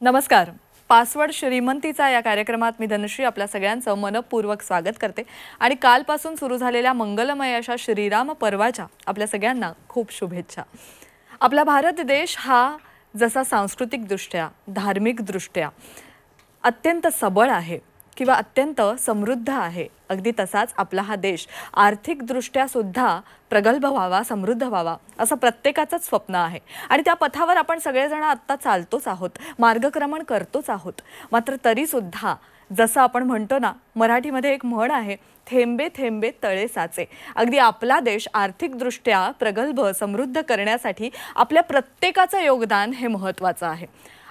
नमस्कार. पासवर्ड श्रीमंतीचा या कार्यक्रमात मी धनश्री आपल्या सगळ्यांचं मनपूर्वक स्वागत करते आणि कालपासून सुरू झालेल्या मंगलमय अशा श्रीराम पर्वाच्या आपल्या सगळ्यांना खूप शुभेच्छा. आपला भारत देश हा जसा सांस्कृतिकदृष्ट्या, धार्मिकदृष्ट्या अत्यंत सबळ आहे किंवा अत्यंत समृद्ध आहे, अगदी तसाच आपला हा देश आर्थिकदृष्ट्या सुद्धा प्रगल्भ व्हावा, समृद्ध व्हावा असं प्रत्येकाचंच स्वप्न आहे आणि त्या पथावर आपण सगळेजण आत्ता चालतोच आहोत, मार्गक्रमण करतोच आहोत. मात्र तरीसुद्धा जसं आपण म्हणतो ना, मराठीमध्ये एक म्हण आहे, थेंबे थेंबे तळे साचे. अगदी आपला देश आर्थिकदृष्ट्या प्रगल्भ समृद्ध करण्यासाठी आपल्या प्रत्येकाचं योगदान हे महत्त्वाचं आहे.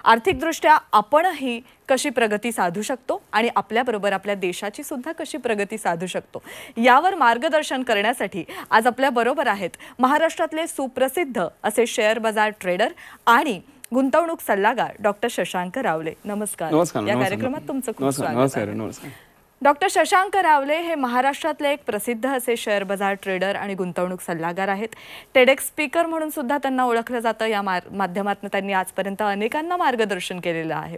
आर्थिकदृष्ट्या आपणही कशी प्रगती साधू शकतो आणि आपल्याबरोबर आपल्या देशाची सुद्धा कशी प्रगती साधू शकतो यावर मार्गदर्शन करण्यासाठी आज आपल्या बरोबर आहेत महाराष्ट्रातले सुप्रसिद्ध असे शेअर बाजार ट्रेडर आणि गुंतवणूक सल्लागार डॉक्टर शशांक रावले. नमस्कार. या कार्यक्रमात तुमचं खूप स्वागत आहे. डॉक्टर शशांक रावले हे महाराष्ट्रातले एक प्रसिद्ध असे शेअर बाजार ट्रेडर आणि गुंतवणूक सल्लागार आहेत. टेडेक्स स्पीकर म्हणून सुद्धा त्यांना ओळखलं जातं. या माध्यमातून त्यांनी आजपर्यंत अनेकांना मार्गदर्शन केलेलं आहे.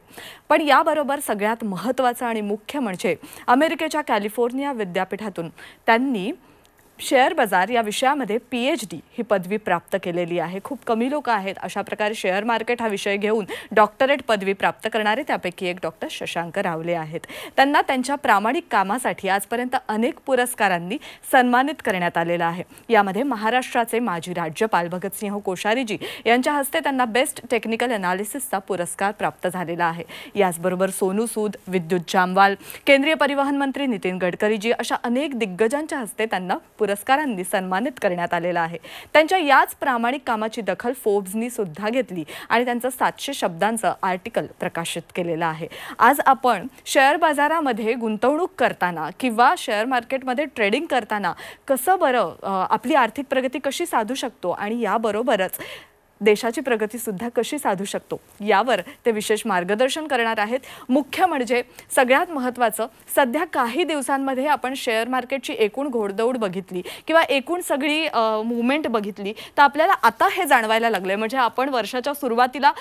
पण याबरोबर सगळ्यात महत्त्वाचं आणि मुख्य म्हणजे अमेरिकेच्या कॅलिफोर्निया विद्यापीठातून त्यांनी शेअर बाजार या विषयामध्ये PhD ही पदवी प्राप्त केलेली आहे. खूप कमी लोक आहेत अशा प्रकारे शेअर मार्केट हा विषय घेऊन डॉक्टरेट पदवी प्राप्त करणारे, त्यापैकी एक डॉक्टर शशांक रावले आहेत. त्यांना त्यांच्या प्रामाणिक कामासाठी आजपर्यंत अनेक पुरस्कारांनी सन्मानित करण्यात आलेलं आहे. यामध्ये महाराष्ट्राचे माजी राज्यपाल भगतसिंह कोश्यारीजी यांच्या हस्ते त्यांना बेस्ट टेक्निकल एनालिसिसचा पुरस्कार प्राप्त झालेला आहे. याचबरोबर सोनू सूद, विद्युत जामवाल, केंद्रीय परिवहन मंत्री नितीन गडकरीजी अशा अनेक दिग्गजांच्या हस्ते त्यांना पुरस्कारांनी सन्मानित करण्यात आलेला आहे. त्यांच्या याच प्रामाणिक कामाची दखल फोर्ब्सनी सुद्धा घेतली आणि त्यांचं 700 शब्दांचं आर्टिकल प्रकाशित केलेलं आहे. आज आपण शेअर बाजारामध्ये गुंतवणूक करताना किंवा शेअर मार्केटमध्ये ट्रेडिंग करताना कसं बरं आपली आर्थिक प्रगती कशी साधू शकतो आणि याबरोबरच देशाची प्रगती सुद्धा कशी साधू शकतो यावर ते विशेष मार्गदर्शन करणार आहेत. मुख्य म्हणजे सगळ्यात महत्त्वाचं, सध्या काही दिवसांमध्ये आपण शेअर मार्केटची एकूण घोडदौड बघितली किंवा एकूण सगळी मूवमेंट बघितली तर आपल्याला आता हे जाणवायला लागले. म्हणजे आपण वर्षाच्या सुरुवातीला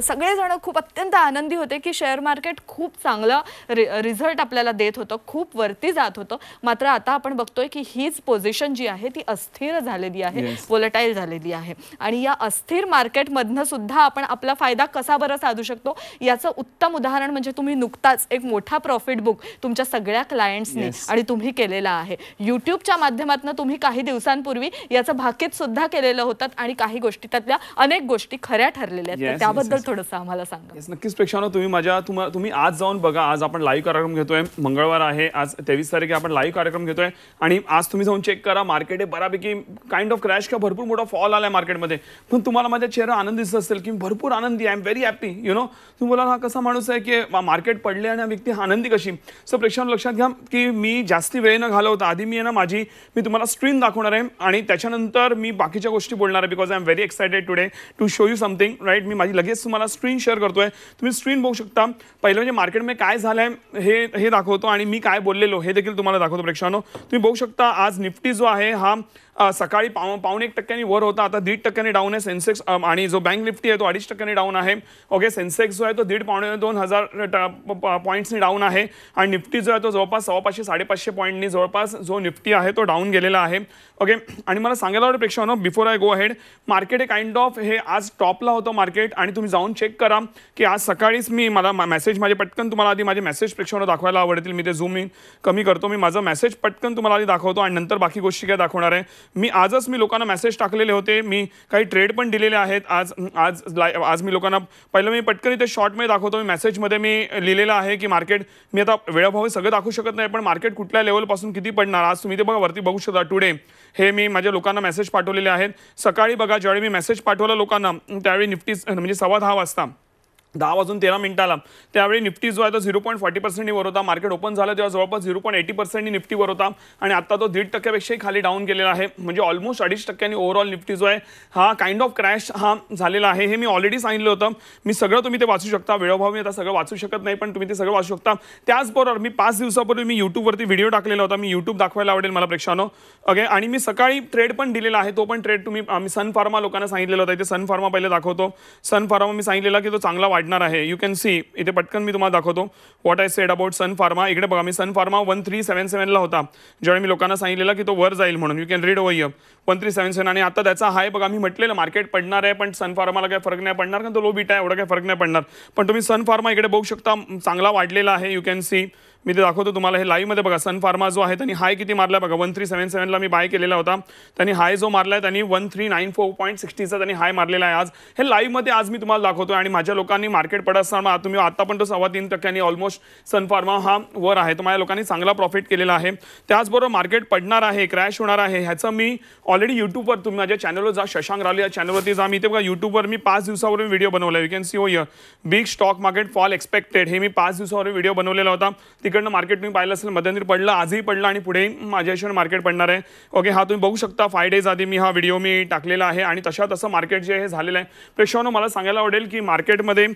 सगळेजण खूप अत्यंत आनंदी होते की शेअर मार्केट खूप चांगला रिझल्ट आपल्याला देत होतं, खूप वरती जात होतं. मात्र आता आपण बघतोय की हीच पोझिशन जी आहे ती अस्थिर झालेली आहे, व्होलेटाईल झालेली आहे आणि या अस्थिर मार्केटमधनं सुद्धा आपण आपला फायदा कसा बरं साधू शकतो याचं उत्तम उदाहरण म्हणजे तुम्ही नुकताच एक मोठा प्रॉफिट बुक तुमच्या सगळ्या क्लायंट्सनी आणि तुम्ही केलेला आहे. यूट्यूबच्या माध्यमातून तुम्ही काही दिवसांपूर्वी याचं भाकीत सुद्धा केलेलं होतं आणि काही गोष्टी त्यातल्या अनेक गोष्टी खऱ्या ठरलेल्या आहेत. त्याबद्दल थोडंसं आम्हाला सांगा. नक्कीच प्रेक्षकांनो, तुम्ही आज जाऊन बघा. आज आपण लाईव्ह कार्यक्रम घेतोय, मंगळवार आहे, आज 23 तारीख आपण लाईव्ह कार्यक्रम घेतोय आणि आज तुम्ही जाऊन चेक करा. मार्केट हे बऱ्यापैकी काइंड ऑफ क्रॅश किंवा भरपूर मोठा फॉल आलाय मार्केटमध्ये, पण तुम्हाला माझ्या चेहरा आनंद दिसत असेल की भरपूर आनंदी, आय एम व्हेरी हॅपी. तुम्हाला हा कसा माणूस आहे की मार्केट पडले आणि व्यक्ती आनंदी कशी. सो प्रेक्षकांनो लक्षात घ्या की मी जास्ती वेळ न घालवता आधी मी तुम्हाला स्क्रीन दाखवणार आहे आणि त्याच्यानंतर मी बाकीच्या गोष्टी बोलणार आहे. Because I am very excited today to show you something right. मी माझी लगेच तुम्हाला स्क्रीन शेअर करतोय. तुम्ही स्क्रीन बघू शकता. पहिलं म्हणजे मार्केटमध्ये काय झालंय हे दाखवतो आणि मी काय बोललेलो हे देखील तुम्हाला दाखवतो. प्रेक्षकांनो तुम्ही बघू शकता आज निफ्टी जो आहे हा सकाळी 1.25% वर होता, आता 1.5% डाऊन आहे सेन्सेक्स आणि जो बँक निफ्टी आहे तो 2.5% डाऊन आहे. ओके, सेन्सेक्स जो आहे तो 1.5-2,000 पॉईंट्सनी डाऊन आहे आणि निफ्टी जो आहे तो जवळपास 500-550 पॉईंटनी जवळपास जो निफ्टी आहे तो डाऊन गेलेला आहे. ओके, आणि मला सांगायला आवडेल प्रेक्षकांनो before I go ahead, market हे काइंड ऑफ हे आज टॉपला होतं मार्केट आणि तुम्ही जाऊन चेक करा की आज सकाळीच मी मला मेसेज माझे पटकन तुम्हाला आधी माझे मेसेज प्रेक्षकांनो दाखवायला आवडतील. मी ते झूम इन कमी करतो. मी माझं मेसेज पटकन तुम्हाला आधी दाखवतो आणि नंतर बाकी गोष्टी काय दाखवणार आहे. मी लोकांना मेसेज टाकलेले होते, मी काही ट्रेड पण दिलेले आहेत. आज मी लोकांना पहिलं मी पटकन इथे शॉर्टमध्ये दाखवतो. मी मेसेजमध्ये मी लिहिलेलं आहे की मार्केट मी आता वेळाभावी सगळं दाखवू शकत नाही, पण मार्केट कुठल्या लेवलपासून किती पडणार आज तुम्ही ते बघा वरती बघू शकता. टुडे हे मी माझ्या लोकांना मेसेज पाठवलेले आहेत. सकाळी बघा ज्यावेळी मी मेसेज पाठवला लोकांना त्यावेळी निफ्टी म्हणजे 10:15 वाजता 10:13 त्यावेळी निफ्टी जो आहे तो 0.40% वर होता. मार्केट ओपन झालं तेव्हा जवळपास 0.80% निफ्टी वर होता आणि आता तो 1.5% खाली डाऊन गेलेला आहे. म्हणजे ऑलमोस्ट 2.5% ओव्हरऑल निफ्टी जो आहे हा काइंड ऑफ क्रॅश हा झालेला आहे. हे मी ऑलरेडी सांगितलं होतं. मी सगळं तुम्ही ते वाचू शकता. वेळोभावी आता सगळं वाचू शकत नाही, पण तुम्ही ते सगळं वाचू शकता. त्याचबरोबर मी 5 दिवसापूर्वी मी यूट्यूबवरती व्हिडिओ टाकलेला होता. मी यूट्यूब दाखवायला आवडेल मला प्रेक्षकांनो. ओके, आणि मी सकाळी ट्रेड पण दिलेला आहे. तो पण ट्रेड तुम्ही सन फार्मा लोकांना सांगितलेला होता. इथे सन फार्मा पहिले दाखवतो. सन फार्मा मी सांगितलेला की तो चांगला वाढणार आहे. यू कॅन सी इथे पटकन मी तुम्हाला दाखवतो what I said about Sun Pharma. इकडे बघा, मी सन फार्मा 1377 होता ज्यावेळी मी लोकांना सांगितलेलं की तो वर जाईल म्हणून. You can read over here 1377 आणि आता त्याचा हाय बघा. मी म्हटलेलं मार्केट पडणार आहे, पण सन फार्माला काही फरक नाही पडणार कारण तो लो बीटा आहे, एवढा काही फरक नाही पडणार. पण तुम्ही सन फार्मा इकडे बघू शकता, चांगला वाढलेला आहे. यू कॅन सी मी ते दाखवतो तुम्हाला हे लाईव्हमध्ये बघा. सन फार्मा जो आहे त्यांनी हाय किती मारला बघा, 1377ला मी बाय केलेला होता. त्यांनी हाय जो मारला आहे त्यांनी 1394.60चा त्यांनी हाय मारलेला आहे आज. हे लाईव्हमध्ये आज मी तुम्हाला दाखवतो आणि माझ्या लोकांनी मार्केट पडत असताना तुम्ही आता पण तो 3.25% ऑलमोस्ट सन फार्मा हा वर आहे. तर माझ्या लोकांनी चांगला प्रॉफिट केलेला आहे. त्याचबरोबर मार्केट पडणार आहे, क्रॅश होणार आहे ह्याचं मी ऑलरेडी यूट्यूबवर, तुम्ही माझ्या चॅनलवर जा, शशांक रावले या चॅनलवरती जा. मी इथे बघा यूट्यूबवर मी 5 दिवसावरून व्हिडिओ बनवला. You can see oh here big stock market fall expected. हे मी 5 दिवसावर व्हिडिओ बनवलेला होता. तिकडनं मार्केट तुम्ही पाहिलं असेल, मध्यंतरी पडलं, आजही पडलं आणि पुढे माझ्या हिशोबाने मार्केट पडणार आहे. ओके, हा तुम्ही बघू शकता 5 डेज आधी मी हा व्हिडिओ मी टाकलेला आहे आणि तसं मार्केट जे हे झालेलं आहे. प्रेक्षकांनो मला सांगायला आवडेल की मार्केटमध्ये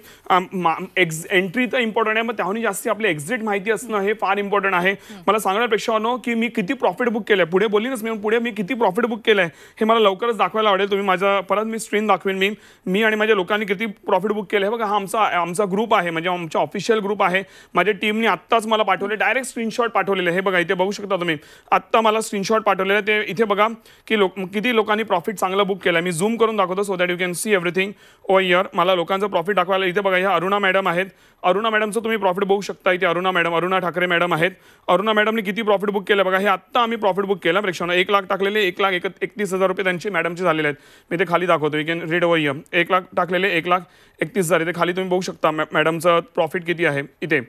एंट्री तर इम्पॉर्टंट आहे, मग त्याहून जास्ती आपली एक्झिट माहिती असणं हे फार इम्पॉर्टंट आहे. मला सांगणार प्रेक्षकांनो की मी किती प्रॉफिट बुक केलं आहे, पुढे बोलीनच मी, पुढे मी किती प्रॉफिट बुक केलं आहे हे मला लवकरच दाखवायला आवडेल. तुम्ही माझा परत मी स्क्रीन दाखवेन मी आणि माझ्या लोकांनी किती प्रॉफिट बुक केलं आहे. बघा, हा आमचा ग्रुप आहे, म्हणजे आमचा ऑफिशियल ग्रुप आहे. माझ्या टीमने आत्ताच मला पाठवले, डायरेक्ट स्क्रीनशॉट पाठवलेले. हे बघा, इथे बघू शकता तुम्ही, आत्ता मला स्क्रीनशॉट पाठवलेले. ते इथे बघा की किती लोकांनी प्रॉफिट चांगलं बुक केलं. मी झूम करून दाखवतो so that you can C everything over here. मला लोकांचं प्रॉफिट दाखवायला. इथे बघा, ह्या अरुणा मॅडम आहेत. अरुणा मॅडमचं तुम्ही प्रॉफिट बघू शकता. इथे अरुणा ठाकरे मॅडम आहेत. अरुणा मॅडमने किती प्रॉफिट बुक केलं बघा. हे आत्ता आम्ही प्रॉफिट बुक केलं प्रेक्षकांना. 1 लाख टाकलेले, 1,31,000 रुपये त्यांची मॅडमचे झालेले आहेत. मी ते खाली दाखवतो. You can read over here. 1 lakh टाकलेले, 1,31,000. इथे खाली तुम्ही बघू शकता मॅडमचं प्रॉफिट किती आहे. इथे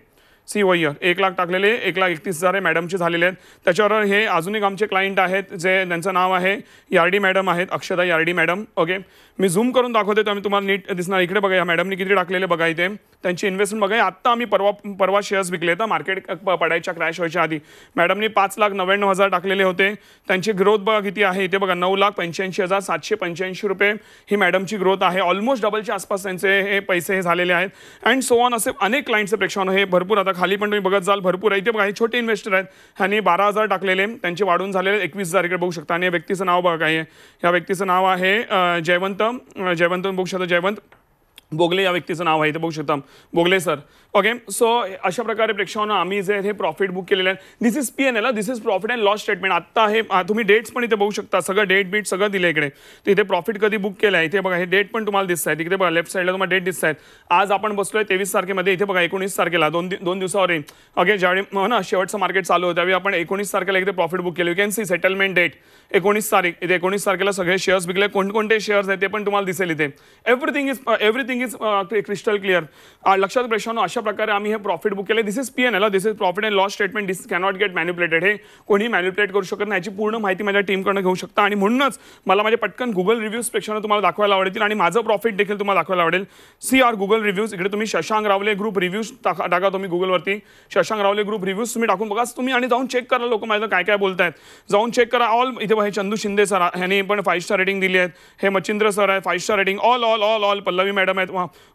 सी ओ हियर 1 लाख टाकलेले, 1,31,000 हे मॅडमचे झालेले आहेत. त्याच्यावर हे अजून एक आमचे क्लायंट आहेत जे त्यांचं नाव आहे यार्डी मॅडम आहेत, अक्षता यार्डी मॅडम. ओके, मी झूम करून दाखवते तर तुम्हाला नीट दिसणार. इकडे बघा, या मॅडमनी किती टाकलेले बघा. इथे त्यांची इन्व्हेस्टमेंट बघा. आत्ता आम्ही परवा शेअर्स विकले तर मार्केट पडायच्या, क्रॅश व्हायच्या आधी. मॅडमनी 5,99,000 टाकलेले होते. त्यांची ग्रोथ बघा किती आहे. इथे बघा 9,85,785 रुपये ही मॅडमची ग्रोथ आहे. ऑलमोस्ट डबलच्या आसपास त्यांचे हे पैसे हे झालेले आहेत. अँड सो ऑन असे अनेक क्लायंटचे प्रेक्षकांनो हे भरपूर. आता खाली पण तुम्ही बघत जाल भरपूर आहे. इथे बघा, हे छोटे इन्व्हेस्टर आहेत. ह्यांनी 12,000 टाकलेले, त्यांचे वाढून झालेले 21,000 इकडे बघू शकता. आणि या व्यक्तीचं नाव बघा काय आहे. या व्यक्तीचं नाव आहे जयवंत बघू शकता. जयवंत बोगले या व्यक्तीचं नाव आहे. इथे बघू शकता, बोगले सर. ओके, सो अशा प्रकारे प्रेक्षकांना आम्ही जे हे प्रॉफिट बुक केलेलं आहे. This is PNL, this is profit and loss statement. आत्ता हे तुम्ही डेट्स पण इथे बघू शकता. सगळं डेट बीट सगळं दिलं इकडे. तर इथे प्रॉफिट कधी बुक केलं आहे. इथे बघा, हे डेट पण तुम्हाला दिसत आहेत. इकडे बघा, लेफ्ट साईडला तुम्हाला डेट दिसत आहेत. आज आपण बसलोय 23 तारखेमध्ये. इथे बघा 19 तारखेला, दोन दिवसावर येईल. ओके, ज्यावेळी ना शेवटचं मार्केट चालू होतं त्यावेळी आपण 19 तारखेला इथे प्रॉफिट बुक केलं. You can see settlement date 19 तारीख. इथे 19 तारखेला सगळे शेअर्स विकले. कोणकोणते शेअर्स आहेत ते पण तुम्हाला दिसेल इथे. Everything is crystal clear. लक्षात प्रेक्षकांनो, अशा प्रकारे आम्ही हे प्रॉफिट बुक केले. This is PNL, this is profit and loss statement. This cannot get manipulated. हे कोणी मॅन्युप्युलेट करू शकत नाही. याची पूर्ण माहिती माझ्या टीमकडून घेऊ शकता. आणि म्हणूनच मला माझे पटकन गुगल रिव्ह्यूज प्रेक्षकांना तुम्हाला दाखवायला आवडतील आणि माझं प्रॉफिट देखील तुम्हाला दाखवायला आवडेल. See are Google reviews. इकडे तुम्ही शशांक रावले ग्रुप रिव्ह्यूज टाका तुम्ही गुगलवरती. शशांक रावले ग्रुप रिव्ह्यूज तुम्ही टाकून बघा तुम्ही आणि जाऊन चेक करा लोक माझं काय काय बोलतायत. जाऊन चेक करा. ऑल इथे हे चंदू शिंदे सर ह्यांनी पण 5 स्टार रेटिंग दिली आहेत. हे मच्छिंद्र सर आहे 5 star rating. All Pallavi madam आहेत.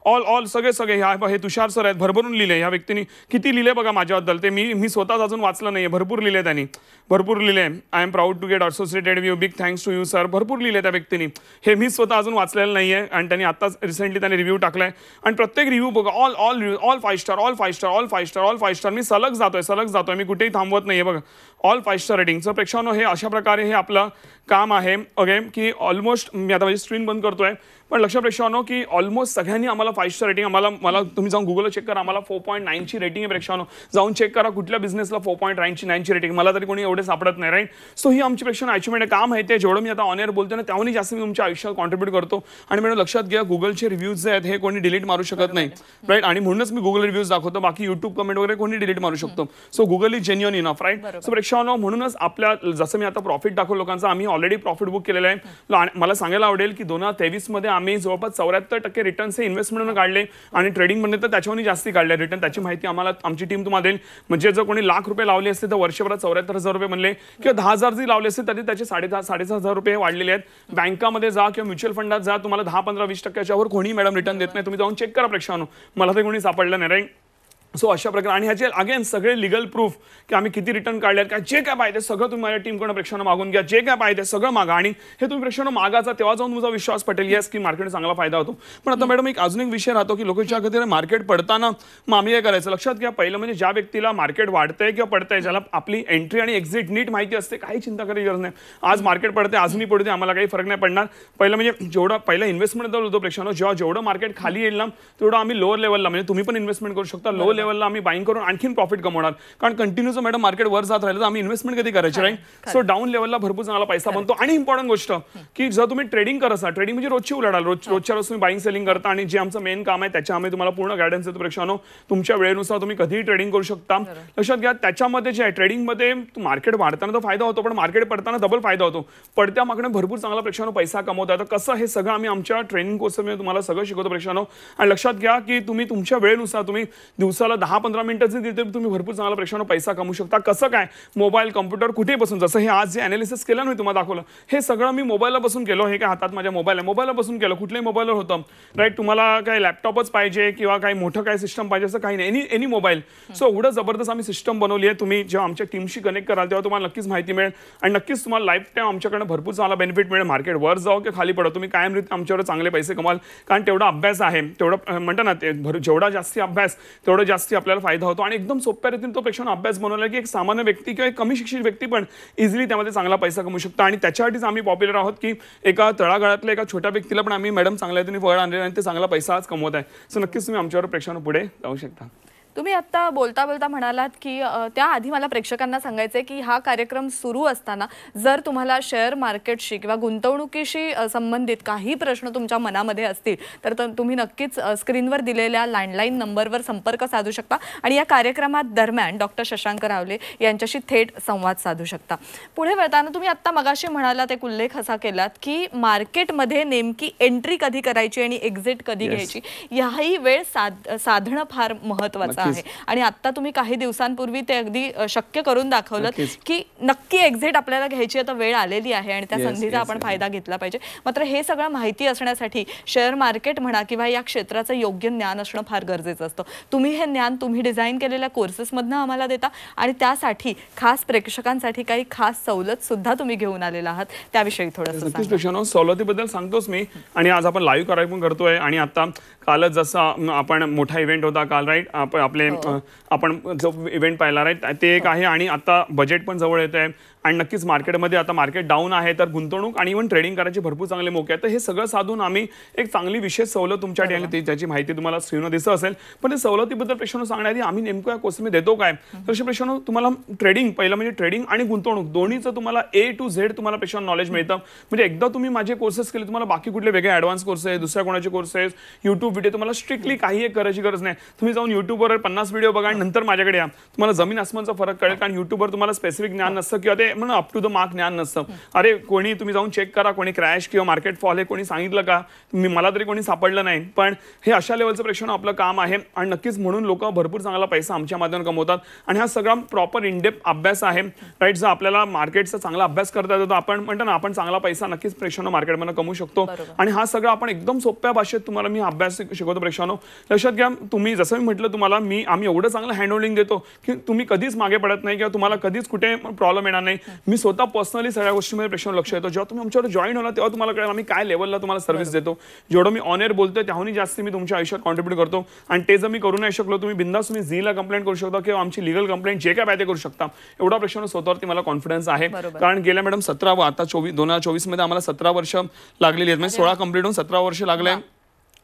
ऑल सगळे हे तुषार सर आहेत. भरभरून लिहिले. ह्या व्यक्तीने किती लिहिले बघा माझ्याबद्दल. ते मी स्वतःच अजून वाचलं नाही. भरपूर लिहिले त्यांनी, भरपूर लिहिले. I am proud to get associated with you. Big thanks to you sir. भरपूर लिहिले त्या व्यक्तीने. हे मी स्वतः अजून वाचलेलं नाही आहे आणि त्यांनी आत्ताच रिसेंटली त्यांनी रिव्ह्यू टाकलाय. आणि प्रत्येक रिव्ह्यू बघा ऑल 5 स्टार. मी सलग जातोय. मी कुठेही थांबवत नाहीये बघा. ऑल 5 स्टार रेटिंगचं प्रेक्षकांनो हे अशा प्रकारे हे आपलं काम आहे. ओके, की ऑलमोस्ट मी आता माझी स्क्रीन बंद करतोय. पण लक्ष प्रेक्षकांनो की ऑलमोस्ट सगळ्यांनी आम्हाला 5 स्टार रेटिंग मला तुम्ही जाऊन गुगलला चेक करा. आम्हाला 4.9 ची रेटिंग आहे प्रेक्षकांनो. जाऊन चेक करा कुठल्या बिझनेसला 4.9 ची रेटिंग. मला तरी कोणी एवढे सापडत नाही. राईट. सो ही आमची प्रेक्षकांना अचिव्हमेंट काम आहे. ते जेवढं मी आता ऑन एअर बोलतो ना त्याहूनही जास्त मी तुमच्या आयुष्यात कॉन्ट्रीब्यूट करतो. आणि म्हणून लक्षात घ्या गुगलचे रिव्ह्यूज जे आहेत हे कोणी डिलीट मारू शकत नाही. राईट. आणि म्हणूनच मी गुगल रिव्ह्यूज दाखवतो. बाकी युट्यूब कमेंट वगैरे कोणी डिलीट मारू शकतो. So Google is genuine enough. Right. So प्रेक्षकांनो म्हणूनच आपल्या जसं मी आता प्रॉफिट दाखवलं लोकांचा आम्ही ऑलरेडी प्रॉफिट बुक केलेलं आहे. मला सांगायला आवडेल की 2023 मध्ये आम्ही जवळपास 74% रिटर्न्स हे इन्व्हेस्टमेंटनं काढले आणि ट्रेडिंगमध्ये तर त्याच्याहून जास्ती काढले रिटर्न. त्याची माहिती आम्हाला आमची टीम तुम्हाला देईल. म्हणजे जर कोणी लाख रुपये लावले असते तर वर्षभरात 74,000 रुपये बनले किंवा 10,000 जरी लावले असते तरी त्याचे 6,500 रुपये वाढलेले आहेत. बँकामध्ये जा किंवा म्युच्युअल फंडात जा तुम्हाला 10-15-20% वर कोणी मॅडम रिटर्न देत नाही. तुम्ही जाऊन चेक करा प्रेक्षकांनो. मला तर कोणी सापडलं नाही. राईट. सो अशा प्रकारे आणि ह्याचे अगेन सगळे लिगल प्रूफ की आम्ही किती रिटर्न काढले, काय जे काय पाहिजे सगळं तुम्ही माझ्या टीमकडून प्रेक्षकांना मागून घ्या, जे काय पाहिजे सगळं मागा आणि हे तुम्ही प्रेक्षकांना मागाचा, तेव्हा जाऊन तुमचा विश्वास पटेल येस की मार्केट चांगला फायदा होतो. पण आता मॅडम अजून एक विषय राहतो की लोकांच्या खातीर मार्केट पडताना मग आम्ही काय करायचं लक्षात घ्या. पहिलं म्हणजे ज्या व्यक्तीला मार्केट वाढतंय किंवा पडतंय, ज्याला आपली एंट्री आणि एक्झिट नीट माहिती असते, काही चिंता करायची गरज नाही. आज मार्केट पडते अजूनही पडते आम्हाला काही फरक नाही पडणार. पहिलं म्हणजे जेवढा पहिला इन्व्हेस्टमेंट होतो प्रेक्षकांना, जेवढं मार्केट खाली येईल ना तेवढं आम्ही लोअर लेवलला म्हणजे तुम्ही पण इन्व्हेस्टमेंट करू शकता, लो लेवलला आम्ही बाईंग करून आणखीन प्रॉफिट कमवणार. कारण कंटिन्यूस मॅडम मार्केट वर जात राहिलं तर आम्ही इन्व्हेस्टमेंट कधी करायची राईट. सो डाऊन लेवलला भरपूर चांगला पैसा बनतो. आणि इम्पॉर्टंट गोष्ट की जर तुम्ही ट्रेडिंग करत असाल, ट्रेडिंग म्हणजे रोजची उलाढाल, रोजच्या रोज तुम्ही बाईंग सेलिंग करता आणि जे आमचं मेन काम आहे त्याच्या आम्ही तुम्हाला पूर्ण गायडन्स देतो प्रेक्षकांनो. तुमच्या वेळेनुसार तुम्ही कधीही ट्रेडिंग करू शकता. लक्षात घ्या त्याच्यामध्ये जे आहे ट्रेडिंगमध्ये मार्केट वाढताना तर फायदा होतो, पण मार्केट पडताना डबल फायदा होतो. पडत्या मागणे भरपूर चांगला प्रेक्षकांनो पैसा कमवता येतो. कसं हे सगळं आम्ही आमच्या ट्रेनिंग कोर्समध्ये तुम्हाला सगळं शिकवतो प्रेक्षकांनो. आणि लक्षात घ्या की तुम्ही तुमच्या वेळेनुसार तुम्ही दिवसाला 10-15 मिनिटाचे देते तुम्ही भरपूर चांगला प्रेक्षकांनो पैसा कमवू शकता. कसं काय, मोबाईल कम्प्युटर कुठेही बसून, जसं हे आज जे अनालिसिस केलं ना मी तुम्हाला दाखवलं, हे सगळं मी मोबाईलला बसून केलं. हे काय हातात माझ्या मोबाईल आहे, मोबाईलला बसून केलं, कुठल्याही मोबाईलवर होतं राईट. तुम्हाला काय लॅपटॉपच पाहिजे किंवा काही मोठं काय सिस्टम पाहिजे असं काही नाही, एनी मोबाईल. सो एवढं जबरदस्त आम्ही सिस्टम बनवली आहे. तुम्ही जेव्हा आमच्या टीमशी कनेक्ट कराल तेव्हा तुम्हाला नक्कीच माहिती मिळेल आणि नक्कीच तुम्हाला लाईफ टाईम आमच्याकडे भरपूर चांगला बेनिफिट मिळेल. मार्केट वर जाऊ की खाली पडो तुम्ही कायमरीत्या आमच्यावर चांगले पैसे कमाल. कारण तेवढा अभ्यास आहे, तेवढं म्हणतात ना ते जेवढा जास्ती अभ्यास तेवढा जास्ती आपल्याला फायदा होतो. आणि एकदम सोप्या रीतीने तो प्रेक्षकांना अभ्यास बनवला की एक सामान्य व्यक्ती किंवा एक कमी शिक्षित व्यक्ती पण इझिली त्यामध्ये चांगला पैसा कमवू शकता. आणि त्याच्यासाठीच आम्ही पॉप्युलर आहोत की एका तळागाळातल्या एका छोट्या व्यक्तीला पण आम्ही मॅडम चांगल्या रीतीने फळ आणले आणि ते चांगला पैसा आज कमवत आहे. सो नक्कीच तुम्ही आमच्यावर प्रेक्षकांना पुढे जाऊ शकता. तुम्ही आता बोलता बोलता म्हणालात की त्याआधी मला प्रेक्षकांना सांगायचंय की हा कार्यक्रम सुरू असताना जर तुम्हाला शेअर मार्केटशी किंवा गुंतवणुकीशी संबंधित काही प्रश्न तुमच्या मनामध्ये असतील तर तुम्ही नक्कीच स्क्रीनवर दिलेल्या लँडलाईन नंबरवर संपर्क साधू शकता आणि या कार्यक्रमात दरम्यान डॉक्टर शशांक रावले यांच्याशी थेट संवाद साधू शकता. पुढे वळताना तुम्ही आत्ता मगाशी म्हणालात, एक उल्लेख असा केलात की मार्केटमध्ये नेमकी एंट्री कधी करायची आणि एक्झिट कधी घ्यायची याही वेळ साधणं फार महत्त्वाचं आहे. आणि आता तुम्ही काही दिवसांपूर्वी ते अगदी शक्य करून दाखवलं की नक्की एक्झिट आपल्याला घ्यायची आता वेळ आलेली आहे आणि त्या संधीचा आपण फायदा घेतला पाहिजे. मात्र हे सगळं माहिती असण्यासाठी शेअर मार्केट म्हणा किंवा या क्षेत्राचं योग्य ज्ञान असणं फार गरजेचं असतं. तुम्ही हे ज्ञान तुम्ही डिझाईन केलेल्या कोर्सेसमधनं आम्हाला देता आणि त्यासाठी खास प्रेक्षकांसाठी काही खास सवलत सुद्धा तुम्ही घेऊन आलेला आहात, त्याविषयी थोडंसं सवलतीबद्दल सांगतोच मी. आणि आज आपण लाईव्ह कार्यक्रम करतोय आणि आता कालच जसं आपण मोठा इव्हेंट होता काल राईट, आपले आपण जो इव्हेंट पाहिला राईट ते एक आहे. आणि आता बजेट पण जवळ येत आहे आणि नक्कीच मार्केटमध्ये आता मार्केट डाऊन आहे तर गुंतवणूक आणि इव्हन ट्रेडिंग करायचे भरपूर चांगले मोके आहेत. तर हे सगळं साधून आम्ही एक चांगली विशेष सवलत तुमच्यासाठी आणली, त्याची माहिती तुम्हाला स्क्रीनवर दिसत असेल. पण ते सवलतीबद्दल प्रेक्षकांना सांगण्याआधी आम्ही नेमकं या कोर्समध्ये देतो काय, तर प्रेक्षकांना तुम्हाला ट्रेडिंग पहिलं म्हणजे ट्रेडिंग आणि गुंतवणूक दोन्हीचं तुम्हाला A to Z तुम्हाला प्रेक्षकांना नॉलेज मिळतं. म्हणजे एकदा तुम्ही माझे कोर्सेस केले तुम्हाला बाकी कुठले वेगळे ॲडव्हान्स कोर्सेस, दुसऱ्या कोणाचे कोर्सेस, युट्यूब व्हिडिओ तुम्हाला स्ट्रिक्टली काही एक करायची गरज नाही. तुम्ही जाऊन युट्यूबवर 50 व्हिडिओ बघा आणि नंतर माझ्याकडे या, तुम्हाला जमीन आसमानचा फरक कळेल. कारण युट्यूबवर तुम्हाला स्पेसिफिक ज्ञान नसतं किंवा ते म्हणून अप टू द मार्क ज्ञान नसतं. अरे कोणी तुम्ही जाऊन चेक करा, कोणी क्रॅश किंवा मार्केट फॉल हे कोणी सांगितलं का, मला तरी कोणी सापडलं नाही. पण हे अशा लेवलचं प्रेक्षण आपलं काम आहे आणि नक्कीच म्हणून लोक भरपूर चांगला पैसा आमच्या माध्यमातून कमवतात. आणि हा सगळा प्रॉपर इनडेप्थ अभ्यास आहे राईट. जर आपल्याला मार्केटचा चांगला अभ्यास करता येतो तर आपण म्हणतो ना आपण चांगला पैसा नक्कीच प्रेक्षण मार्केटमध्ये कमवू शकतो. आणि हा सगळा आपण एकदम सोप्या भाषेत तुम्हाला मी अभ्यास शिकवतो प्रेक्षकांनो. लक्षात घ्या, तुम्ही जसं मी म्हटलं तुम्हाला आम्ही एवढं चांगलं हँडहोल्डिंग देतो की तुम्ही कधीच मागे पडत नाही किंवा तुम्हाला कधीच कुठे प्रॉब्लेम येणार नाही. मी स्वतः पर्सनली सगळ्या गोष्टीमध्ये प्रेक्षण लक्ष देतो. जेव्हा तुम्ही आमच्यावर जॉईन होणार तेव्हा तुम्हाला कळेल आम्ही काय लेवलला तुम्हाला सर्व्हिस देतो. जेवढं मी ऑन एअर बोलतोय त्याहूनही जास्त मी तुमच्या आयुष्यात कॉन्ट्रीब्यूट करतो. आणि ते जर मी करू नाही शकलो तुम्ही बिंदास तुम्ही झीला कंप्लेंट करू शकता किंवा आमची लिगल कंप्लेंट जे काय पाहिजे करू शकता. एवढा प्रेक्षण स्वतःवरती मला कॉन्फिडन्स आहे. कारण गेल्या मॅडम 17 आता 2024 मध्ये आम्हाला 17 वर्ष लागलेली आहेत. म्हणजे 16 कंप्लीट होऊन 17 वर्ष लागले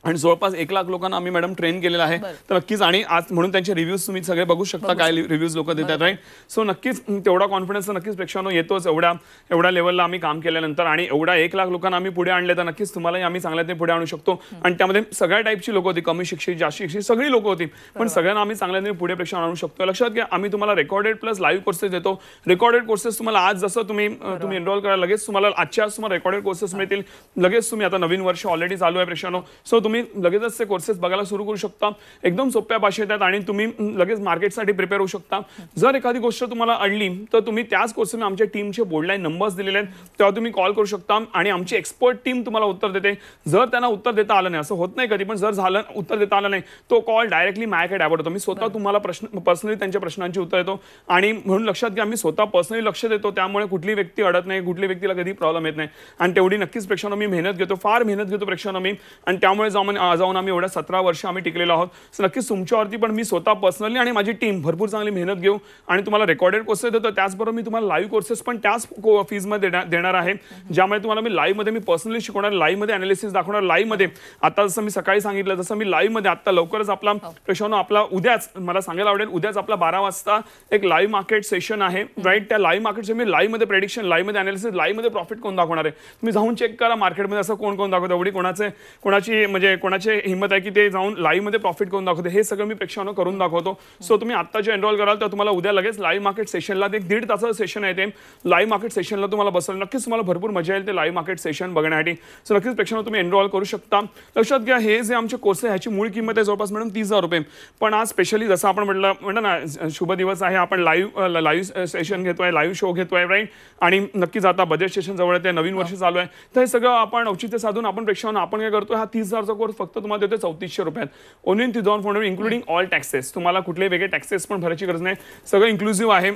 आणि जवळपास 1 लाख लोकांना आम्ही मॅडम ट्रेन केलेलं आहे. तर नक्कीच आणि आज म्हणून त्यांचे रिव्ह्यूज तुम्ही सगळे बघू शकता काय रिव्ह्यूज लोक देतात राईट. सो नक्कीच तेवढा कॉन्फिडन्स नक्कीच प्रेक्षकांनो येतोच एवढ्या लेवलला आम्ही काम केल्यानंतर. आणि एवढा 1 लाख लोकांना आम्ही पुढे आणले तर नक्कीच तुम्हालाही आम्ही चांगल्याने पुढे आणू शकतो. आणि त्यामध्ये सगळ्या टाईपची लोक होती, कमी शिक्षित जास्त शिक्षित सगळी लोक होती, पण सगळ्यांना आम्ही चांगल्याने पुढे प्रेक्षकांना आणू शकतो. लक्षात घ्या, आम्ही तुम्हाला रेकॉर्डेड प्लस लाईव्ह कोर्सेस देतो. रेकॉर्डेड कोर्सेस तुम्हाला आज जसं तुम्ही एनरोल करा लगेच तुम्हाला आजच्या तुम्हाला रेकॉर्डेड कोर्सेस मिळतील लगेच. तुम्ही आता नवीन वर्ष ऑलरेडी चालू आहे प्रेक्षकांनो. सो तुम्ही लगेचच ते कोर्सेस बघायला सुरू करू शकता. एकदम सोप्या भाषेत आहेत आणि तुम्ही लगेच मार्केटसाठी प्रिपेअर होऊ शकता. जर एखादी गोष्ट तुम्हाला अडली तर तुम्ही त्याच कोर्समध्ये आमच्या टीमचे बोर्डलाईन नंबर्स दिलेले आहेत, तेव्हा तुम्ही कॉल करू शकता आणि आमची एक्सपर्ट टीम तुम्हाला उत्तर देते. जर त्यांना उत्तर देता आलं नाही, असं होत नाही कधी, पण जर झालं उत्तर देता आलं नाही, तो कॉल डायरेक्टली माझ्याकडे डायव्हर्ट होतो. मी स्वतः तुम्हाला पर्सनली त्यांच्या प्रश्नांची उत्तर देतो आणि म्हणून लक्षात घ्या, आम्ही स्वतः पर्सनली लक्ष देतो. त्यामुळे कुठली व्यक्ती अडत नाही, कुठल्या व्यक्तीला कधी प्रॉब्लेम येत नाही. आणि तेवढी नक्कीच प्रेक्षकांनो मी मेहनत घेतो, फार मेहनत घेतो प्रेक्षकांनो मी, आणि त्यामुळे जाऊन आम्ही एवढ्या 17 वर्ष आम्ही टिकलेलो आहोत. नक्कीच तुमच्यावरती पण मी स्वतः पर्सनली आणि माझी टीम भरपूर चांगली मेहनत घेऊ आणि तुम्हाला रेकॉर्डेड कोर्सेस देतो. त्याचबरोबर मी तुम्हाला लाईव्ह कोर्सेस पण त्याच फीजमध्ये देणार आहे, ज्यामुळे तुम्हाला मी लाईव्हमध्ये मी पर्सनली शिकवणार, लाईव्हमध्ये अनालिसिस दाखवणार. लाईव्हमध्ये आता जसं मी सकाळी सांगितलं, जसं मी लाईव्हमध्ये आता लवकरच आपला प्रेक्षकांनो आपला उद्याच मला सांगायला आवडेल, उद्याच आपला 12 वाजता एक लाईव्ह मार्केट सेशन आहे, राईट. त्या लाईव्ह मार्केटचे मी लाईव्हमध्ये प्रेडिक्शन, लाईव्हमध्ये अनालिसिस, लाईव्हमध्ये प्रॉफिट कोण दाखवणार आहे. तुम्ही जाऊन चेक करा मार्केटमध्ये असं कोण कोण दाखवतं. एवढी कोणाची हिंमत आहे की ते जाऊन लाईव्हमध्ये प्रॉफिट कोण दाखवते, हे सगळं मी प्रेक्षकांनो करून दाखवतो. सो तुम्ही आता जे एनरोल कराल तर तुम्हाला उद्या लगेच लाईव्ह मार्केट सेशनला, ते 1.5 तासाचं सेशन आहे, ते लाईव्ह मार्केट सेशनला तुम्हाला बसवलं. नक्कीच तुम्हाला भरपूर मजा येईल ते लाईव्ह मार्केट सेशन बघण्यासाठी. सो नक्कीच प्रेक्षकांनो तुम्ही एनरोल करू शकता. लक्षात घ्या, हे जे आमचे कोर्स आहे ह्याची मूळ किंमत आहे जवळपास मॅडम 30,000 रुपये. पण आज स्पेशली जसं आपण म्हणलं ना, शुभ दिवस आहे, आपण लाईव्ह सेशन घेतोय, लाईव्ह शो घेतोय, राईट. आणि नक्कीच आता बजेट सेशन जवळ आहे, नवीन वर्ष चालू आहे, तर हे सगळं आपण औचित्य साधून आपण प्रेक्षकांना आपण काय करतो, हा 30,000चा कोर्स फक्त तुम्हाला देतो 3400 रुपयात. Only 30,400 including all taxes. तुम्हाला कुठले वेगळे टॅक्सेस पण भरायची गरज नाही, सगळं इन्क्लुसिव्ह आहे.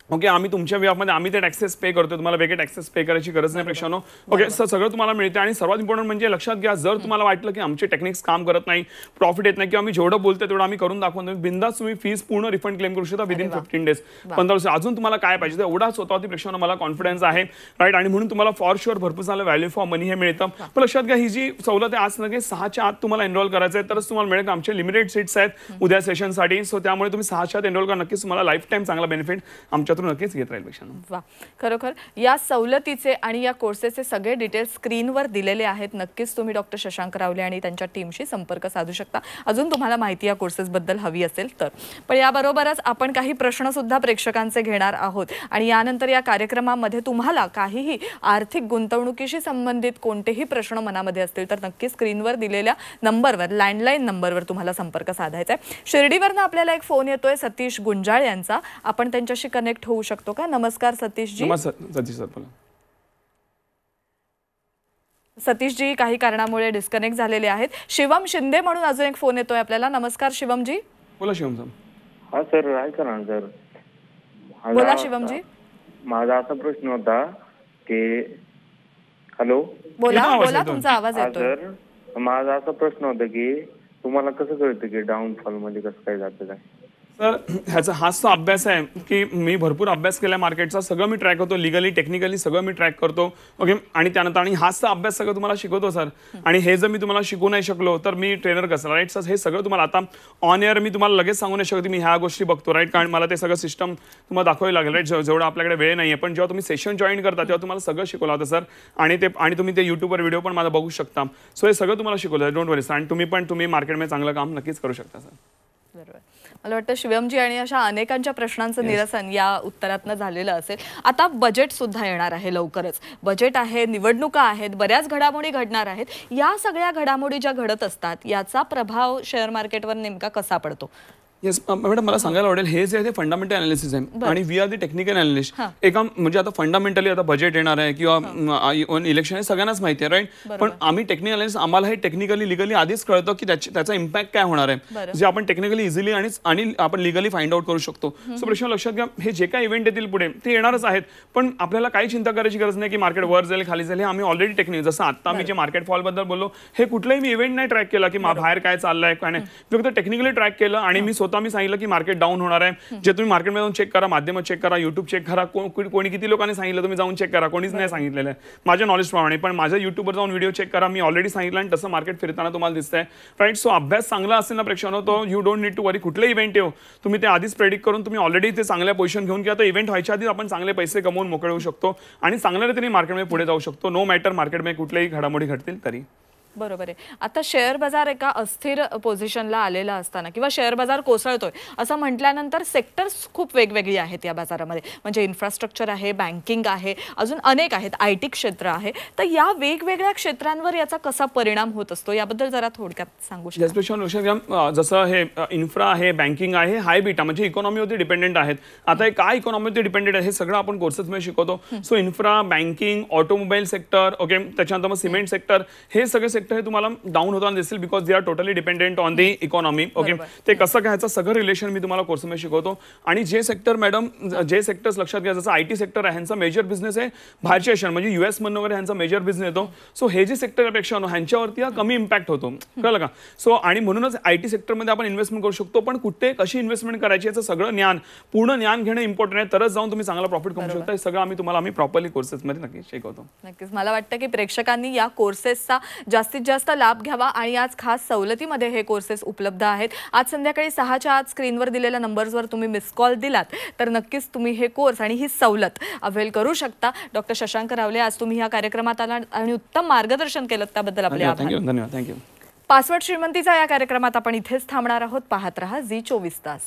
ओके, आम्ही तुमच्या विभागामध्ये आम्ही ते टॅक्सेस पे करतो, तुम्हाला वेगळे टॅक्सेस पे करायची गरज नाही प्रेक्षकांनो. ओके, सगळं तुम्हाला मिळते. आणि सर्वात इम्पॉर्टंट म्हणजे लक्षात घ्या, जर तुम्हाला वाटलं की आमचे टेक्निक्स काम करत नाही, प्रॉफिट येत नाही, किंवा आम्ही जेवढं बोलतोय तेवढं आम्ही करून दाखवतो, बिंदास तुम्ही फीस पूर्ण रिफंड क्लेम करू शकता विदिन 15 डेज, 15 दिवस. अजून तुम्हाला काय पाहिजे एवढा स्वतःवरती प्रेक्षकांनो मला कॉन्फिडन्स आहे, राईट. आणि म्हणून तुम्हाला फॉर शुअर भरपूर चांगलं व्हॅल्यू फॉर मनी हे मिळतं. पण लक्षात घ्या, ही जी सवलत आहे आज लगेच 6च्या आत तुम्हाला एनरोल करायचं आहे तरच तुम्हाला मिळेल. आमचे लिमिटेड सीट्स आहेत उद्या सेशनसाठी, सो त्यामुळे तुम्ही 6च्या आत एनरोल करा. नक्कीच तुम्हाला लाईफ टाईम चांगला बेनिफिट आमच्यातून नक्कीच घेत राहील. वा, खरोखर या सवलतीचे आणि या कोर्सेसचे सगळे डिटेल्स स्क्रीनवर दिलेले आहेत. नक्कीच तुम्ही डॉक्टर शशांक रावले आणि त्यांच्या टीमशी संपर्क साधू शकता अजून तुम्हाला माहिती या कोर्सेसबद्दल हवी असेल तर. पण याबरोबरच आपण काही प्रश्न सुद्धा प्रेक्षकांचे घेणार आहोत आणि यानंतर या कार्यक्रमामध्ये तुम्हाला काहीही आर्थिक गुंतवणुकीशी संबंधित कोणतेही प्रश्न मनामध्ये असतील तर नक्की स्क्रीनवर दिलेल्या नंबरवर, लँडलाईन नंबरवर तुम्हाला संपर्क साधायचा आहे. शिर्डीवरनं आपल्याला एक फोन येतोय सतीश गुंजाळ यांचा, आपण त्यांच्याशी कनेक्ट होऊ शकतो का? नमस्कार सतीश जी. सतीश सर बोला. सतीश जी काही कारणामुळे डिस्कनेक्ट झालेले आहेत. शिवम शिंदे म्हणून अजून एक फोन येतोय आपल्याला. नमस्कार शिवम जी. बोला शिवम सर. हा सर, ऐका ना सर. बोला शिवम जी. माझा असा प्रश्न होता की हॅलो, बोला बोला, तुमचा आवाज हा येतोय. सर, माझा असा प्रश्न होता की तुम्हाला कसं कळतं की डाऊनफॉल मध्ये कसं काय जातं काय? सर, ह्याचा हाच तो अभ्यास आहे की मी भरपूर अभ्यास केला मार्केटचा, सगळं मी ट्रॅक करतो, लिगली टेक्निकली सगळं मी ट्रॅक करतो. ओके, आणि त्यानंतर आणि हाच तो अभ्यास सगळं तुम्हाला शिकवतो सर. आणि हे जर मी तुम्हाला शिकवू नाही शकलो तर मी ट्रेनर कसं, राईट सर. हे सगळं तुम्हाला आता ऑन एअर मी तुम्हाला लगेच सांगू नाही शकतो मी ह्या गोष्टी बघतो, राईट. कारण मला ते सगळं सिस्टम तुम्हाला दाखवावी लागेल, राईट. जेवढं आपल्याकडे वेळ नाही आहे, पण जेव्हा तुम्ही सेशन जॉईन करता तेव्हा तुम्हाला सगळं शिकवलं होतं सर. आणि तुम्ही ते युट्यूबवर व्हिडिओ पण माझा बघू शकता. सो हे सगळं तुम्हाला शिकवलं, डोंट वरी सर. आणि तुम्ही मार्केटमध्ये चांगलं काम नक्कीच करू शकता सर. बरोबर. मला वाटतं शिवमजी आणि अशा अनेकांच्या प्रश्नांचं निरसन या उत्तरातनं झालेलं असेल. आता बजेट सुद्धा येणार आहे लवकरच. बजेट आहे, निवडणुका आहेत, बऱ्याच घडामोडी घडणार आहेत. या सगळ्या घडामोडी ज्या घडत असतात याचा प्रभाव शेअर मार्केटवर नेमका कसा पडतो? येस मॅडम, मला सांगायला आवडेल, हे जे आहे ते फंडामेंटल अनालिसिस आहे आणि we are the technical analyst. एका म्हणजे आता फंडामेंटली आता बजेट येणार आहे किंवा इलेक्शन आहे सगळ्यांनाच माहिती आहे, राईट. पण आम्ही टेक्निकल अनालिस्ट, आम्हाला हे टेक्निकली लिगली आधीच कळतं की त्याचा इम्पॅक्ट काय होणार आहे, जे आपण टेक्निकली इझिली आणि आपण लिगली फाइंड आउट करू शकतो. सो प्रश्न लक्षात घ्या, हे जे काही इव्हेंट येतील पुढे ते येणारच आहेत, पण आपल्याला काही चिंता करायची गरज नाही की मार्केट वर जाईल खाली जाईल. हे आम्ही ऑलरेडी टेक्निक, जसं आता मी जे मार्केट फॉल बद्दल बोललो, हे कुठलाही मी इव्हेंट नाही ट्रॅक केला की बाहेर काय चाललंय काय नाही. फक्त टेक्निकली ट्रॅक केलं आणि मी सांगितलं की मार्केट डाऊन होणार आहे. जे तुम्ही मार्केटमध्ये जाऊन चेक करा, माध्यम चेक करा, युट्यूब चेक करा, कोणी किती लोकांनी सांगितलं तुम्ही जाऊन चेक करा, कोणीच नाही सांगितलेलं आहे माझ्या नॉलेज प्रमाणे. पण माझ्या युट्यूबवर जाऊन व्हिडिओ चेक करा, मी ऑलरेडी सांगितलं आणि तसं मार्केट फिरताना तुम्हाला दिसतंय, राईट. सो अभ्यास चांगला असेल ना प्रेक्षकांनो, तो यू डोंट नीड टू वरी. कुठले इव्हेंट येऊ तुम्ही ते आधीच प्रेडिक्ट करून तुम्ही ऑलरेडी ते चांगल्या पोझिशन घेऊन किंवा इव्हेंट व्हायच्या आधीच आपण चांगले पैसे कमवून मोकळे होऊ शकतो आणि चांगल्या रीतीने मार्केटमध्ये पुढे जाऊ शकतो. नो मॅटर मार्केटमध्ये कुठल्याही घडामोडी घडतील तरी. बरोबर आहे. आता शेअर बाजार एका अस्थिर पोझिशनला आलेला असताना किंवा शेअर बाजार कोसळतोय असं म्हटल्यानंतर सेक्टर्स खूप वेगवेगळी आहेत या बाजारामध्ये. म्हणजे इन्फ्रास्ट्रक्चर आहे, बँकिंग आहे, अजून अनेक आहेत, IT क्षेत्र आहे. तर या वेगवेगळ्या क्षेत्रांवर याचा कसा परिणाम होत असतो याबद्दल जरा थोडक्यात सांगू शकता? त्याचपेक्षा लक्षात घ्या, जसं हे इन्फ्रा आहे, बँकिंग आहे, हाय बीटा म्हणजे इकॉनॉमीवरती डिपेंडेंट आहेत. आता हे काय इकॉनॉमीवरती डिपेंडेंट आहे हे सगळं आपण कोर्सेसमध्ये शिकवतो. So infra, banking, automobile sector, okay, त्याच्यानंतर मग सिमेंट सेक्टर, हे सगळे सेक्टर हे तुम्हाला डाऊन होताना दिसेल because they are totally dependent on the economy. Okay, ते कसं घ्यायचं सगळं रिलेशन मी तुम्हाला कोर्समध्ये शिकवतो. आणि जे सेक्टर मॅडम, जे सेक्टर्स लक्षात घ्या, जसं IT सेक्टर आहे, ह्यांचा मेजर बिझनेस आहे बाहेरच्या देशात म्हणजे US मधून वगैरे ह्यांचा मेजर बिझनेस येतो. सो हे जे सेक्टरपेक्षा ह्यांच्यावरती हा कमी इम्पॅक्ट होतो, कळलं का? सो आणि म्हणूनच IT सेक्टरमध्ये आपण इन्व्हेस्टमेंट करू शकतो. पण कुठे कशी इन्व्हेस्टमेंट करायची याचं सगळं ज्ञान, पूर्ण ज्ञान घेणं इम्पॉर्टंट आहे. तरच जाऊन तुम्ही चांगला प्रॉफिट कमवू शकता. हे सगळं आम्ही प्रॉपरली कोर्सेसमध्ये नक्की शिकवतो. नक्कीच मला वाटतं की प्रेक्षकांनी या कोर्सेसचा जास्तीत जास्त लाभ घ्यावा आणि आज खास सवलतीमध्ये हे कोर्सेस उपलब्ध आहेत. आज संध्याकाळी 6च्या आत स्क्रीनवर दिलेल्या नंबर्सवर तुम्ही मिस कॉल दिलात तर नक्कीच तुम्ही हे कोर्स आणि ही सवलत अवेल करू शकता. डॉक्टर शशांक रावले, आज तुम्ही या कार्यक्रमात आला आणि उत्तम मार्गदर्शन केलं त्याबद्दल आपले आभार. धन्यवाद. थँक्यू. पासवर्ड श्रीमंतीचा या कार्यक्रमात आपण इथेच थांबणार आहोत. पाहत रहा झी 24 तास.